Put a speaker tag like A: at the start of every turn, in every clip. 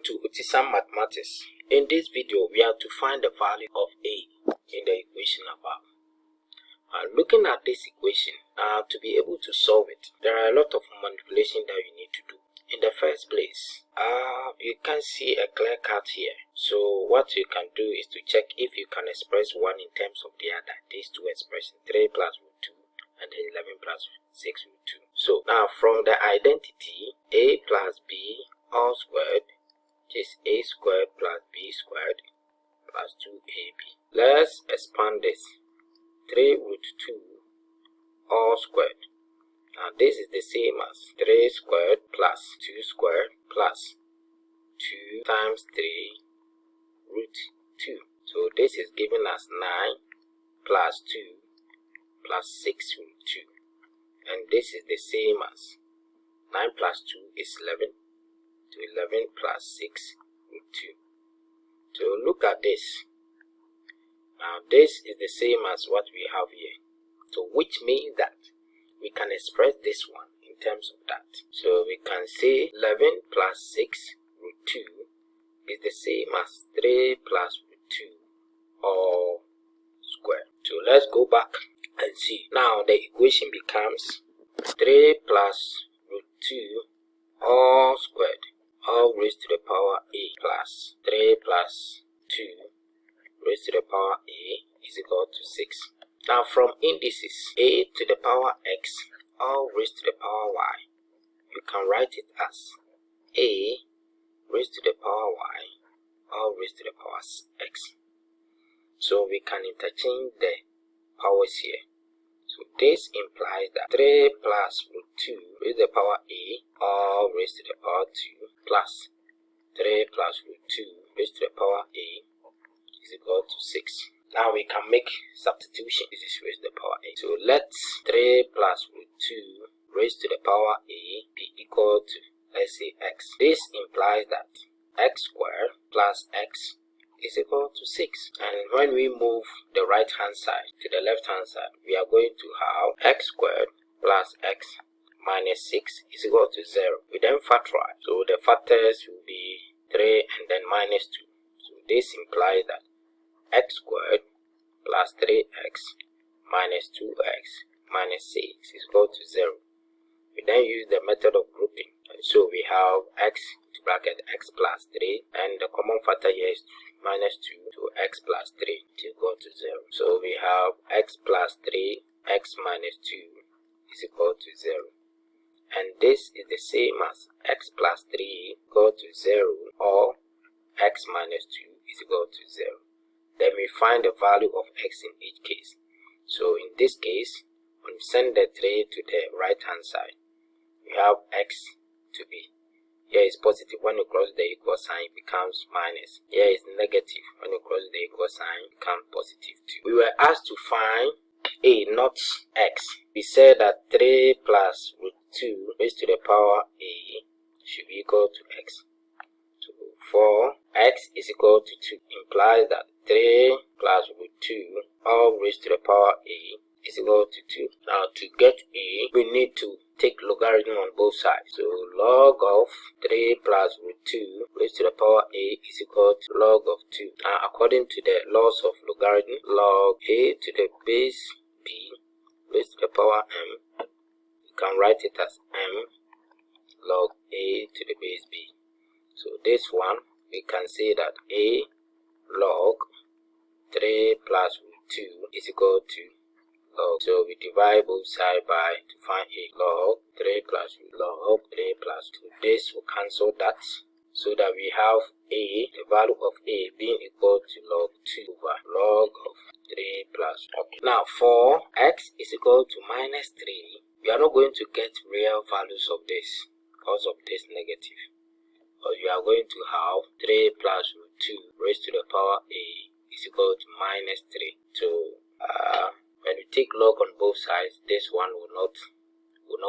A: to Utisam Mathematics. In this video, we are to find the value of A in the equation above. Looking at this equation, to be able to solve it, there are a lot of manipulation that you need to do. In the first place, you can see a clear cut here. So what you can do is to check if you can express one in terms of the other. These two expressions, 3 plus root 2 and then 11 plus 6 root 2. So now from the identity, A plus B all squared is A squared plus B squared plus 2AB. Let's expand this. 3 root 2 all squared. Now this is the same as 3 squared plus 2 squared plus 2 times 3 root 2. So this is giving us 9 plus 2 plus 6 root 2. And this is the same as 9 plus 2 is 11. So 11 plus 6 root 2. So look at this. Now this is the same as what we have here. So which means that we can express this one in terms of that. So we can say 11 plus 6 root 2 is the same as 3 plus root 2 all squared. So let's go back and see. Now the equation becomes 3 plus root 2 all squared, all raised to the power A, plus 3 plus 2 raised to the power A is equal to 6. Now from indices A to the power X all raised to the power Y, you can write it as A raised to the power Y all raised to the power X. So we can interchange the powers here. So this implies that 3 plus root 2 raised to the power A all raised to the power 2 plus 3 plus root 2 raised to the power A is equal to 6. Now we can make substitution. This is raised to the power A. So let 3 plus root 2 raised to the power A be equal to, let's say, X. This implies that X squared plus X is equal to 6. And when we move the right hand side to the left hand side, we are going to have X squared plus X minus 6 is equal to 0. We then factorize. So the factors will be 3 and then minus 2. So this implies that X squared plus 3x minus 2x minus 6 is equal to 0. We then use the method of grouping. And so we have x to bracket x plus 3, and the common factor here is minus 2, so x plus 3 is equal to 0. So we have x plus 3, x minus 2 is equal to 0. And this is the same as x plus 3 equal to 0, or x minus 2 is equal to 0. Then we find the value of x in each case. So in this case, when we send the 3 to the right hand side, we have x to be, here is positive. When you cross the equal sign, it becomes minus. Here is negative. When you cross the equal sign, it becomes positive 2. We were asked to find A, not x. We said that 3 plus root 2 raised to the power A should be equal to x. So for x is equal to 2 implies that 3 plus root 2 all raised to the power A is equal to 2. Now to get A, we need to take logarithm on both sides. So log of 3 plus root 2 raised to the power A is equal to log of 2. Now according to the laws of logarithm, log A to the base B raised to the power m, you can write it as m log A to the base B. So this one, we can say that A log 3 plus root 2 is equal to log. So we divide both sides by to find A, log 3 plus root log 3 plus 2. This will cancel that, so that we have A, the value of A being equal to log 2 over log of 3 plus 2. Okay. Now for x is equal to minus 3, we are not going to get real values of this because of this negative. But you are going to have 3 plus root 2 raised to the power A is equal to minus 3. So when we take log on both sides, this one will not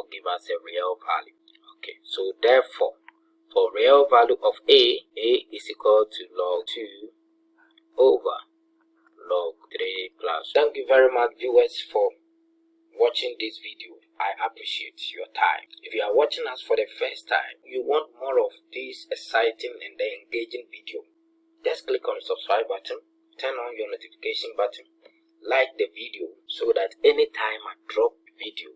A: give us a real value. Okay, so therefore for real value of A is equal to log 2 over log 3 plus. Thank you very much, viewers, for watching this video. I appreciate your time. If you are watching us for the first time, you want more of this exciting and engaging video, just click on the subscribe button, turn on your notification button, like the video so that anytime I drop video,